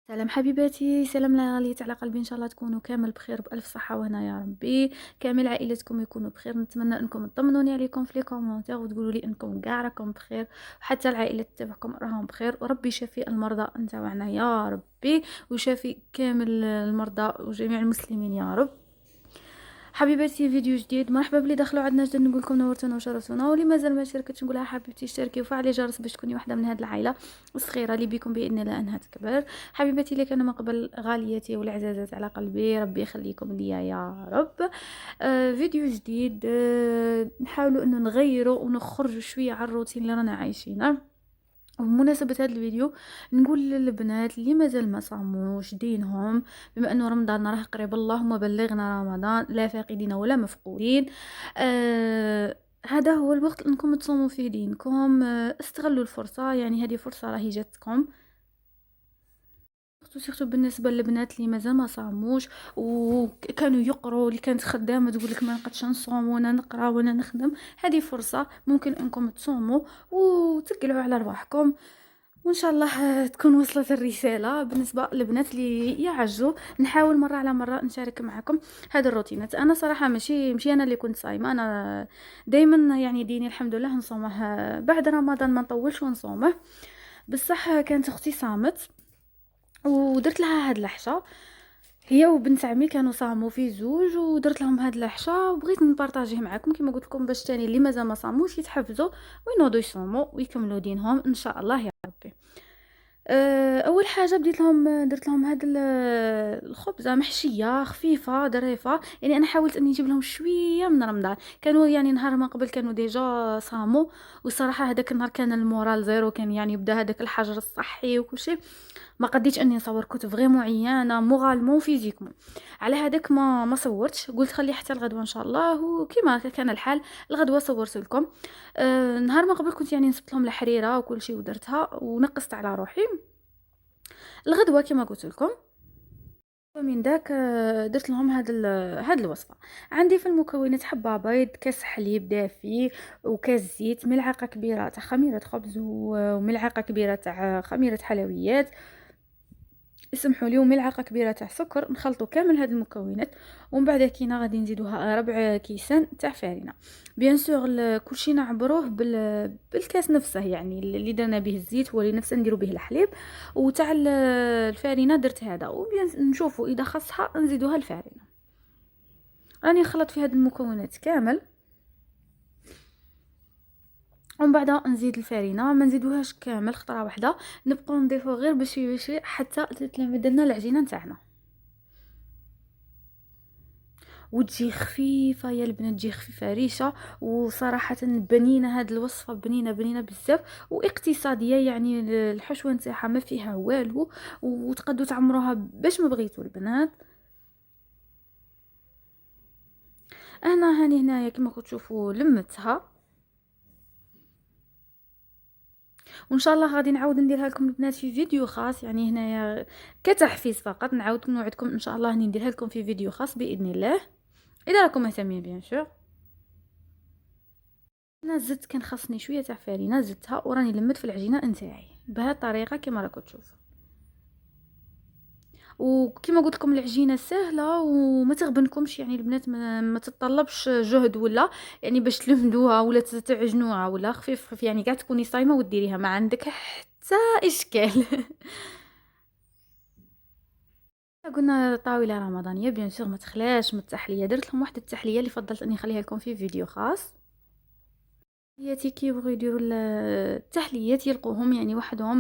سلام حبيباتي، سلام لا غالية على قلبي. ان شاء الله تكونوا كامل بخير بالف صحه وهنا يا ربي. كامل عائلتكم يكونوا بخير. نتمنى انكم تطمنوني عليكم في لي كومونتير وتقولوا لي انكم كاع راكم بخير، وحتى العائله تبعكم راهم بخير، وربي يشفي المرضى نتاعنا يا ربي، ويشفي كامل المرضى وجميع المسلمين يا رب. حبيباتي فيديو جديد، مرحبا بلي دخلوا عندنا جديد. نقول لكم نورتونا وشرفتونا، واللي مازال ما شاركتش نقولها حبيبتي اشتركي وفعلي جرس باش تكوني واحده من هذه العائله الصغيره اللي بيكم باذن الله انها تكبر. حبيباتي اللي كانوا من قبل غالياتي والعزازات على قلبي، ربي يخليكم ليا يا رب. فيديو جديد، نحاولوا انه نغيروا ونخرجوا شويه على الروتين اللي رانا عايشينه. وبمناسبة هذا الفيديو نقول للبنات اللي مازال ما صاموش دينهم، بما انه رمضان راه قريب، اللهم بلغنا رمضان لا فاقدين ولا مفقودين. هذا هو الوقت انكم تصوموا فيه دينكم. استغلوا الفرصة، يعني هذه فرصة راهي جاتكم. سيرتو بالنسبه للبنات اللي مازال ما صاموش وكانوا يقروا، اللي كانت خدامه تقول لك ما نقدش نصوم وانا نقرا وانا نخدم، هذه فرصه ممكن انكم تصوموا وتقلعوا على رواحكم. وان شاء الله تكون وصلت الرساله. بالنسبه للبنات اللي يعجزوا، نحاول مره على مره نشارك معكم هذه الروتينات. انا صراحه ماشي انا اللي كنت صايمه، انا دائما يعني ديني الحمد لله نصومه بعد رمضان، ما نطولش ونصومه. بصح كانت اختي صامت ودرت لها هاد الحشا، هي وبنت عمي كانوا صاموا في زوج، ودرت لهم هاد الحشا وبغيت نبارطاجيه معكم كما قلت لكم، باش تاني اللي مازال ما صاموش يتحفزوا وينوضوا يصوموا ويكملوا دينهم ان شاء الله يا ربي. اول حاجه بديت لهم، درت لهم هاد الخبزه محشيه خفيفه ظريفه. يعني انا حاولت اني نجيب لهم شويه من رمضان، كانوا يعني نهار ما قبل كانوا ديجا صاموا، والصراحه هذاك النهار كان المورال زيرو، كان يعني بدا هذاك الحجر الصحي وكل شيء. ما قديتش اني نصور، كنت فريمون عيانه مورالمون فيزيكمون. على هذاك ما صورتش، قلت خلي حتى الغدوه ان شاء الله، وكما كان الحال الغدوه صورت لكم. نهار ما قبل كنت يعني نصبت لهم الحريره وكل شيء ودرتها ونقصت على روحي. الغدوه كما قلت لكم، ومن داك درت لهم هاد الوصفه. عندي في المكونات حبه بيض، كاس حليب دافي، وكاس زيت، ملعقه كبيره تاع خميره خبز، وملعقه كبيره تاع خميره حلويات، اسمحوا لي، وملعقه كبيره تاع سكر. نخلطوا كامل هاد المكونات، ومن بعد كينا غادي نزيدوها ربع كيسان تاع فرينه. بيان سور كلشي نعبروه بالكاس نفسه، يعني اللي درنا به الزيت هو اللي نفسه نديرو به الحليب، وتاع الفرينه درت هذا، وبيان نشوفوا اذا خصها نزيدوها الفرينه. راني نخلط في هاد المكونات كامل، ومن بعد نزيد الفرينه، ما نزيدوهاش كامل خطره واحده، نبقاو نضيفو غير بشوي بشوي حتى تتلمد لنا العجينه نتاعنا. وتجي خفيفه يا البنات، تجي خفيفه ريشه، وصراحه بنينه هاد الوصفه، بنينه بنينه بزاف، واقتصاديه، يعني الحشوه نتاعها ما فيها والو، وتقدروا تعمروها باش ما بغيتوا البنات. انا هاني هنايا كما كتشوفوا لمتها، وان شاء الله غادي نعاود نديرها لكم البنات في فيديو خاص، يعني هنايا كتحفيز فقط. نعاود نوعدكم ان شاء الله اني نديرها لكم في فيديو خاص باذن الله، اذا راكم مهتمين بيان سور. انا زدت، كان خاصني شويه تاع فرينه زدتها، وراني لمت في العجينه نتاعي بهذه الطريقه كما راكم تشوفوا. وكما قلت لكم العجينه سهله وما تغبنكمش، يعني البنات ما تتطلبش جهد ولا يعني باش تلمدوها ولا تعجنوها ولا خفيف خفيف، يعني قاعد تكوني صايمه وديريها ما عندك حتى اشكال. قلنا طاوله رمضانيه بيان سور ما تخلاش من التحليه، درت لهم واحده التحليه اللي فضلت اني نخليها لكم في فيديو خاص. ياتي كيبغيو يديروا التحليات يلقوهم يعني وحدهم،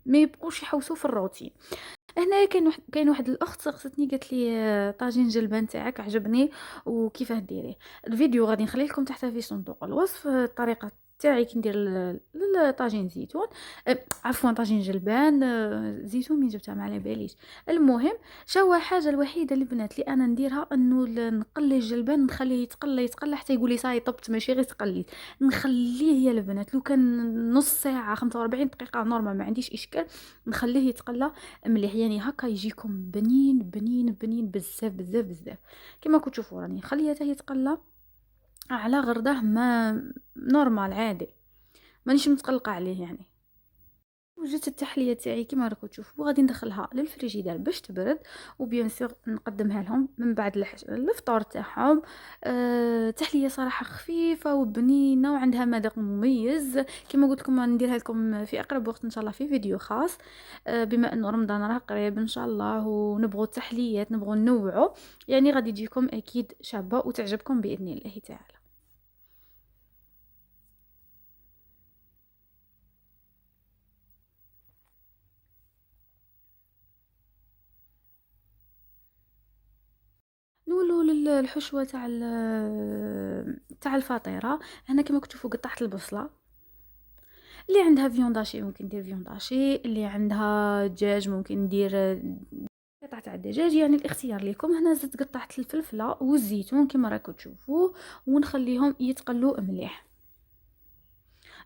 ما يبقوش يحوسوا في الروتين. هنا كاين واحد الاخت سقستني قالت لي طاجين جلبان تاعك عجبني وكيفاه ديريه. الفيديو غادي نخليه لكم تحت في صندوق الوصف، الطريقه تاعي كي ندير طاجين زيتون، عفوا طاجين جلبان، زيتون من جبتها ما على باليش. المهم، شو الحاجه الوحيده البنات اللي انا نديرها انه نقلي الجلبان، نخليه يتقلى يتقلى حتى يقول لي صاي طبت، ماشي غير تقليت، نخليه يا البنات لو كان نص ساعه 45 دقيقه نورمال ما عنديش اشكال، نخليه يتقلى مليح، يعني هكا يجيكم بنين بنين بنين بزاف بزاف بزاف. كما كنتوا تشوفوا راني خليته يتقلى على غرده ما نورمال عادي، مانيش متقلقه عليه يعني. وجدت التحليه تاعي كيما راكم تشوفوا، غادي ندخلها للفريجيدير باش تبرد، وبيان سور نقدمها لهم من بعد الفطور تاعهم. تحليه صراحه خفيفه وبنينه وعندها مذاق مميز. كيما قلت لكم نديرها لكم في اقرب وقت ان شاء الله في فيديو خاص. بما انه رمضان راه قريب ان شاء الله، ونبغوا التحليات نبغوا ننوعوا، يعني غادي تجيكم اكيد شابه وتعجبكم باذن الله تعالى. نولوا للحشوه تاع الفطيره. هنا كما كتشوفوا قطعت البصله. اللي عندها فيونداشي ممكن دير فيونداشي، اللي عندها دجاج ممكن دير قطعه تاع الدجاج، يعني الاختيار لكم. هنا زدت قطعه الفلفله والزيتون كما راكم تشوفوا، ونخليهم يتقلوا مليح.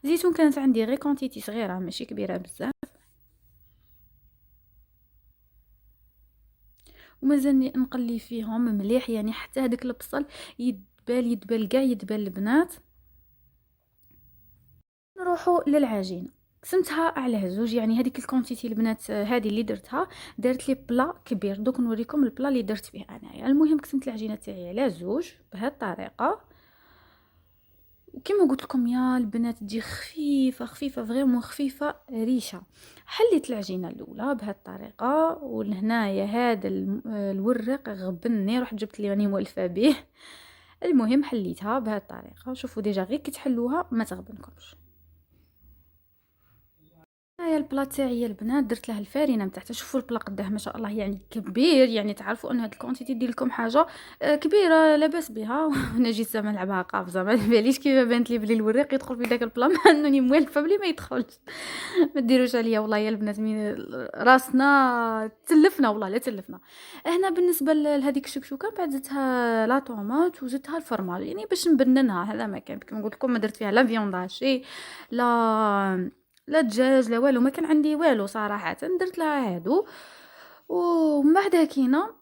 الزيتون كانت عندي غير كونتيتي صغيره ماشي كبيره بزاف، ومازالني نقلي فيهم مليح، يعني حتى هذاك البصل يدبل كاع يدبل البنات. نروحوا للعجينه. قسمتها على زوج، يعني هذيك الكونتيتي البنات هذه اللي درتها درت لي بلا كبير. دوك نوريكم البلا اللي درت فيه انايا. المهم قسمت العجينه تاعي على زوج بهذه الطريقه، وكما قلت لكم يا البنات تجي خفيفه خفيفه فريمون خفيفه ريشه. حليت العجينه الاولى بهذه الطريقه، ولهنايا هذا الورق غبني، رحت جبت لي راني مولفه به. المهم حليتها بهذه الطريقه. شوفوا ديجا غير كي تحلوها ما تغبنكمش. هاي البلا تاعي البنات درت له الفارينه نتاعها. شوفوا البلا قداه ما شاء الله يعني كبير، يعني تعرفوا ان هاد الكونتيتي دير لكم حاجه كبيره لاباس بها. وانا جيت زعما نلعبها قافزه، ما باليش كيما بانت لي بلي الوريق يدخل في داك البلا مع انني موالفه بلي ما يدخلش. ما ديروش عليا والله يا البنات، من راسنا تلفنا والله لا تلفنا. هنا بالنسبه لهذيك الشكشوكه بعد زدتها لا طوماط وزدتها الفرماج، يعني باش نبننها. هذا ما كان كما قلت لكم ما درت فيها لا فيونداشي لا دجاج لا والو، ما كان عندي والو صراحه. درت لها هادو، ومن بعد كينا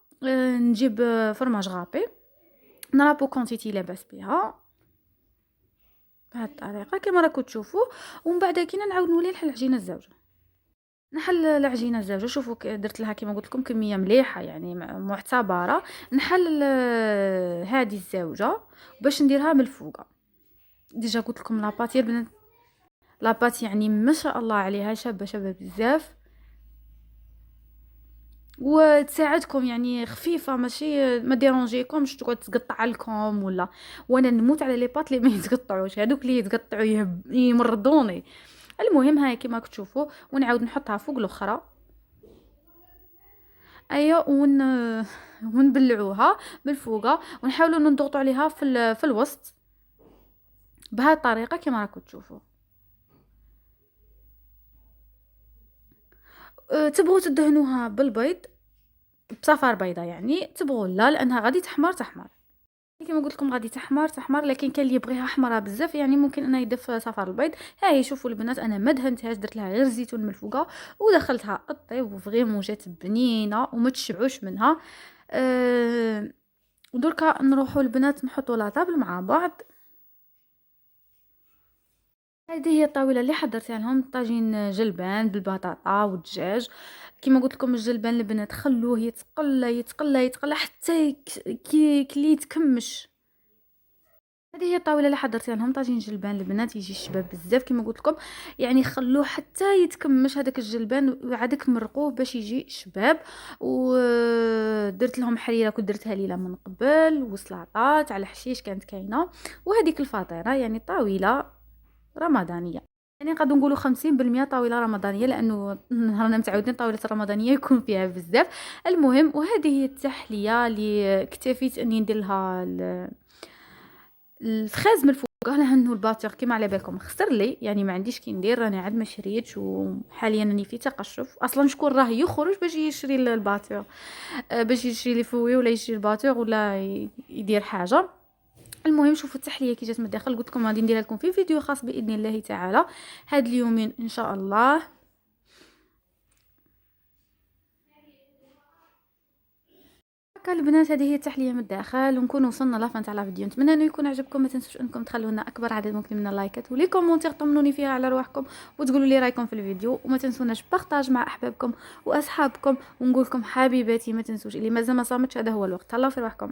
نجيب فرماج غابي نرابو كونتيتي لاباس بها بهذه الطريقه كما راكم تشوفوا. ومن بعد كينا نعاود نولي نحل العجينه الزوجه. نحل العجينه الزوجه. شوفوا درت لها كما قلت لكم كميه مليحه يعني معتبره. نحل هذه الزوجه باش نديرها من الفوق. ديجا قلت لكم لاباط يا بنات، لاباط يعني ما شاء الله عليها شابه شابه بزاف، وتساعدكم يعني خفيفه ماشي ما ديرونجيكمش تقعد تقطع لكم ولا. وانا نموت على لي بات اللي ما يتقطعوش، هذوك اللي يتقطعوا يمرضوني. المهم هاي كما تشوفوا، ونعاود نحطها فوق الاخرى. ايوا ونبلعوها بالفوقه، ونحاولوا نضغطوا عليها في الوسط بهذه الطريقه كما راكم تشوفوا. تبغوا تدهنوها بالبيض بصفار بيضه، يعني تبغوا لا لانها غادي تحمر. كما قلت لكم غادي تحمر، لكن كان اللي يبغيها حمراء بزاف يعني ممكن انه يضيف صفار البيض. ها هي شوفوا البنات انا ما دهنتهاش، درت لها غير الزيتون من الفوقه ودخلتها الطيب، وفريمون جات بنينه وما تشبعوش منها. ودركا نروحوا البنات نحطوا لا طابل مع بعض. هذه هي الطاوله اللي حضرتها لهم. طاجين جلبان بالبطاطا والدجاج. كما قلت لكم الجلبان البنات خلوه يتقلى حتى كي يتكمش. هذه هي الطاوله اللي حضرتها لهم. طاجين جلبان البنات يجي شباب بزاف كما قلت لكم، يعني خلوه حتى يتكمش هذاك الجلبان وعادك مرقوه باش يجي شباب. ودرت لهم حريره كنت درتها ليله من قبل، وسلطات على حشيش كانت كاينه، وهذيك الفطيره يعني طاوله رمضانيه. يعني نقدروا نقولوا 50% طاوله رمضانيه، لانه رانا متعودين طاوله رمضانيه يكون فيها بزاف. المهم وهذه هي التحليه اللي اكتفيت اني ندير لها الفخاز من الفوق. لانه الباتور كيما على بالكم خسر لي، يعني ما عنديش كي ندير، راني عاد ما شريتش، وحاليا راني في تقشف. اصلا شكون راه يخرج باش يشري الباتور، باش يشري لي فوي ولا يشري الباتور ولا يدير حاجه. المهم شوفوا التحليه كي جات من الداخل. قلت لكم غادي نديرها لكم في فيديو خاص باذن الله تعالى هاد اليومين ان شاء الله. هكا البنات، هذه هي التحليه من الداخل، ونكون وصلنا لافان تاع لا فيديو. نتمنى انه يكون عجبكم. ما تنسوش انكم تخلوا لنا اكبر عدد ممكن من اللايكات ولي كومونتير طمنوني فيها على رواحكم، وتقولوا لي رايكم في الفيديو. وما تنسوناش بارطاج مع احبابكم واصحابكم. ونقول لكم حبيباتي ما تنسوش اللي مازال ما صامتش هذا هو الوقت. تهلاو في رواحكم.